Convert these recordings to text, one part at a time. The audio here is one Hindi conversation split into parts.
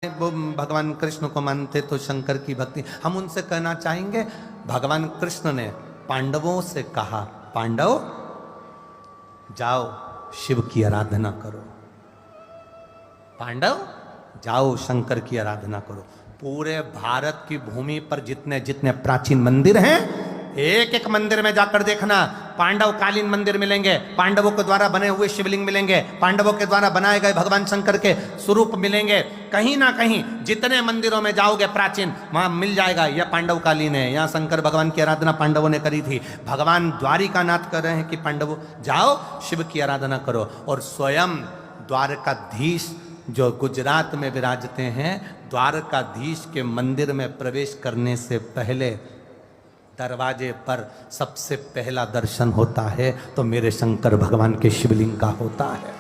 वो भगवान कृष्ण को मानते तो शंकर की भक्ति। हम उनसे कहना चाहेंगे, भगवान कृष्ण ने पांडवों से कहा, पांडव जाओ शिव की आराधना करो, पांडव जाओ शंकर की आराधना करो। पूरे भारत की भूमि पर जितने जितने प्राचीन मंदिर हैं, एक एक मंदिर में जाकर देखना, पांडव कालीन मंदिर मिलेंगे, पांडवों के द्वारा बने हुए शिवलिंग मिलेंगे, पांडवों के द्वारा बनाए गए भगवान शंकर के स्वरूप मिलेंगे। कहीं ना कहीं जितने मंदिरों में जाओगे प्राचीन, वहां मिल जाएगा यह पांडव कालीन है, यहाँ शंकर भगवान की आराधना पांडवों ने करी थी। भगवान द्वारिकानाथ कर रहे हैं कि पांडवों जाओ शिव की आराधना करो। और स्वयं द्वारकाधीश जो गुजरात में विराजते हैं, द्वारकाधीश के मंदिर में प्रवेश करने से पहले दरवाजे पर सबसे पहला दर्शन होता है तो मेरे शंकर भगवान के शिवलिंग का होता है।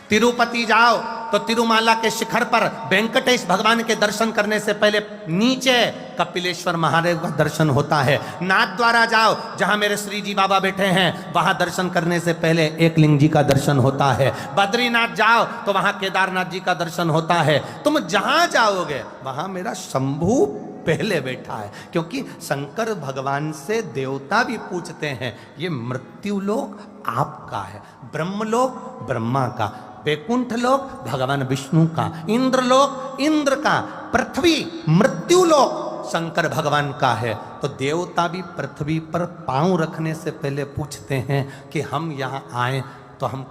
तिरुपति जाओ तो तिरुमाला के शिखर पर वेंकटेश भगवान के दर्शन करने से पहले नीचे कपिलेश्वर महादेव का दर्शन होता है। नाथ द्वारा जाओ जहां मेरे श्री जी बाबा बैठे हैं, वहां दर्शन करने से पहले एकलिंग जी का दर्शन होता है। बद्रीनाथ जाओ तो वहां केदारनाथ जी का दर्शन होता है। तुम जहां जाओगे वहां मेरा शंभू पहले बैठा है, क्योंकि शंकर भगवान से देवता भी पूछते हैं, ये मृत्यु लोक आपका है, ब्रह्मलोक ब्रह्मा का, वैकुंठ लोक भगवान विष्णु का, इंद्रलोक इंद्र का, पृथ्वी मृत्यु लोक शंकर भगवान का है। तो देवता भी पृथ्वी पर पांव रखने से पहले पूछते हैं कि हम यहाँ आए तो हम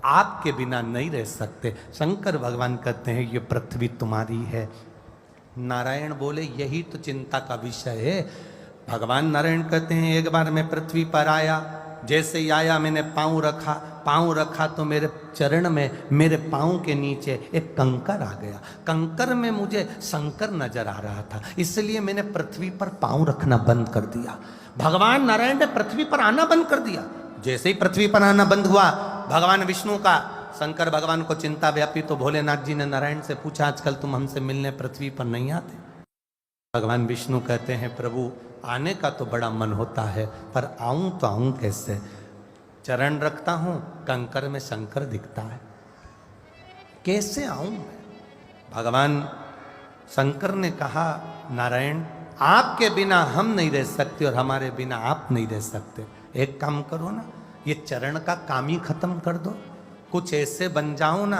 आपके बिना नहीं रह सकते। शंकर भगवान कहते हैं ये पृथ्वी तुम्हारी है। नारायण बोले यही तो चिंता का विषय है। भगवान नारायण कहते हैं एक बार मैं पृथ्वी पर आया, जैसे ही आया मैंने पाँव रखा तो मेरे चरण में, मेरे पाँव के नीचे एक कंकर आ गया। कंकर में मुझे शंकर नजर आ रहा था, इसलिए मैंने पृथ्वी पर पाँव रखना बंद कर दिया। भगवान नारायण ने पृथ्वी पर आना बंद कर दिया। जैसे ही पृथ्वी पर आना बंद हुआ, भगवान विष्णु का, शंकर भगवान को चिंता व्यापी, तो भोलेनाथ जी ने नारायण से पूछा आजकल तुम हमसे मिलने पृथ्वी पर नहीं आते। भगवान विष्णु कहते हैं प्रभु आने का तो बड़ा मन होता है, पर आऊं तो आऊं कैसे? चरण रखता हूं, कंकर में शंकर दिखता है, कैसे आऊं मैं? भगवान शंकर ने कहा नारायण आपके बिना हम नहीं रह सकते और हमारे बिना आप नहीं रह सकते। एक काम करो ना, ये चरण का काम ही खत्म कर दो, कुछ ऐसे बन जाओ ना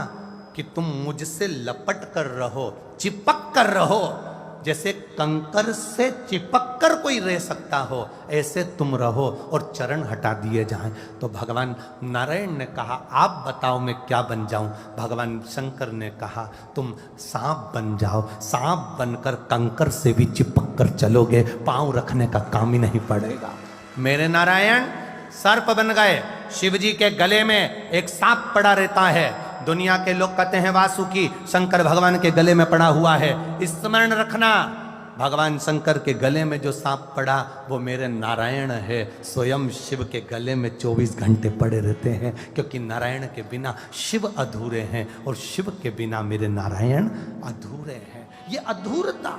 कि तुम मुझसे लपट कर रहो, चिपक कर रहो, जैसे कंकर से चिपक कर कोई रह सकता हो, ऐसे तुम रहो और चरण हटा दिए जाएं। तो भगवान नारायण ने कहा आप बताओ मैं क्या बन जाऊं? भगवान शंकर ने कहा तुम सांप बन जाओ, सांप बनकर कंकर से भी चिपक कर चलोगे, पांव रखने का काम ही नहीं पड़ेगा। मेरे नारायण सर्प बन गए, शिव जी के गले में एक सांप पड़ा रहता है। दुनिया के लोग कहते हैं वासुकी, शंकर भगवान के गले में पड़ा हुआ है। स्मरण रखना, भगवान शंकर के गले में जो सांप पड़ा वो मेरे नारायण है। स्वयं शिव के गले में 24 घंटे पड़े रहते हैं, क्योंकि नारायण के बिना शिव अधूरे हैं और शिव के बिना मेरे नारायण अधूरे हैं। ये अधूरता